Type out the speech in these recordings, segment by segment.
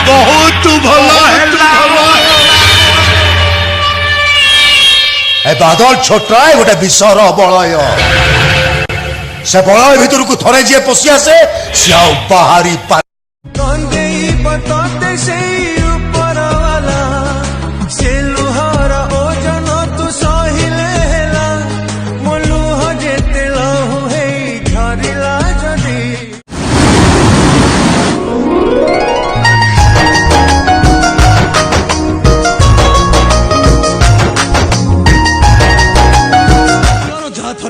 बहुत बादल छोटा है गोटे विषर बलय से बलय भितर को थरे जी पशि आसे सी बाहरी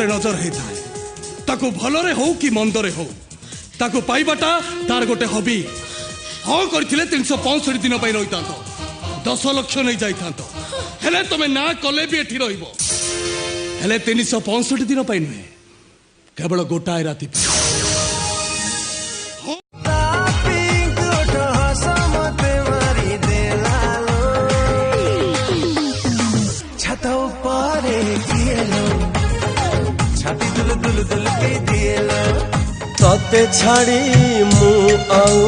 नजर होता है ताको भलरे हो कि मंदरे हो ताको पाइबाटा तार गोटे हबी हाँ करथिले 365 दिन पाई रही 10 लाख नहीं जाई हेले तमे ना कले भी एठी रहिबो हेले 365 दिन पाई नुहे केवल गोटाए राति तते छाड़ी मु आऊ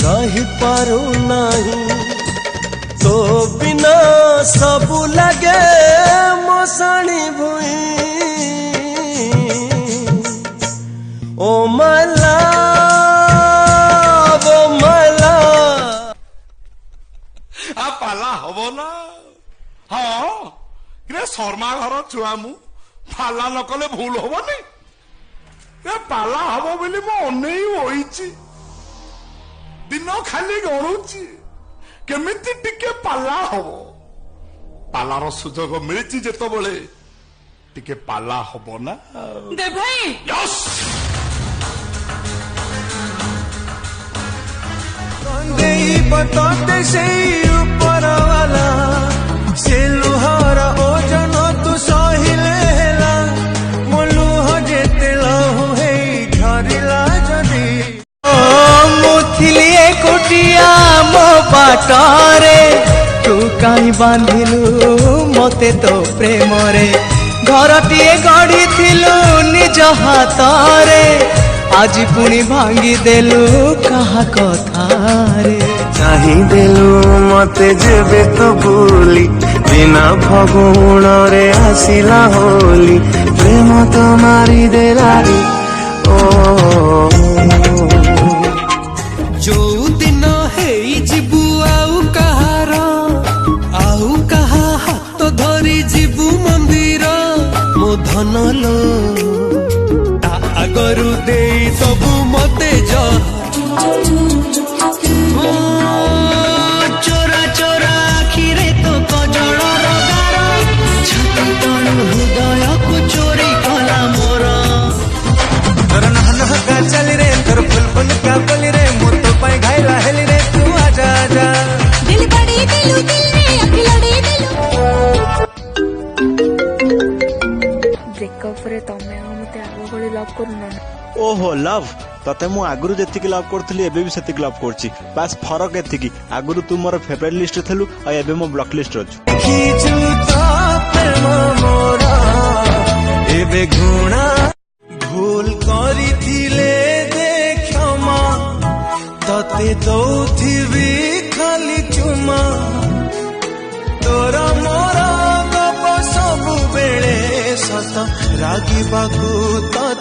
रही पारू नहीं तो बिना सब लगे मोसाणी भुई ओ मला आ पाला हबो ना हाँ रे शर्मा घर छुआ मु पाला न कले भूल हबनी पाला हम बोली मो अनेई होईची दिन खाली गणुची केमिति टिके पाला हबो पालार सुजोग मिलची जेतबेले टिके पाला हबो ना दे भाई यस कंदेई बताते से ऊपर वाला से लोहार ओजन तू सहिले हेला मोलू हो जेते लहु हे झरिला जदी ओ मुथिली कोटिया मो बाटारे तू काई बांधिलु मते तो प्रेम रे घरटिए गढ़ी थिलु निज हातारे आज पुणी भांगी देलु कहा कथारे चाही देलु मते जेबे तो भूली बिना फगुण रे आसिला होली प्रेम तो मारी देलारी ओ जो दिन हेई जिबु आउ कहा हाथ धरी जिबु मंदिर मो धन लो आगरु दे सबु मते चोरा चोरा आखिरे तो कजल रगार छाती तणु हृदय को चोरी कला मोर तोर नहका चली रे तोर फुल का बोली रे मोर तो पाई घायला हेली रे तू आजा आजा दिल बड़ी दिलु दिल रे अखिलड़ी दिलु ब्रेकअप रे तमे मते आगो बड़ी लव करूना ओहो लव तते मु आगुरु जेतिकी लव करथली एबे भी सेतिकी लव करछि बस फरक एतिकी आगुरु तू मोर फेवरेट लिस्ट थलु आ एबे मो ब्लॉक लिस्ट रछु खीचु तो प्रेम मोरा एबे घुणा भूल करिथिले देखमा तते दउथिबी खाली चुमा तोरा मोरा गप सब बेले सत रागी बाकू तो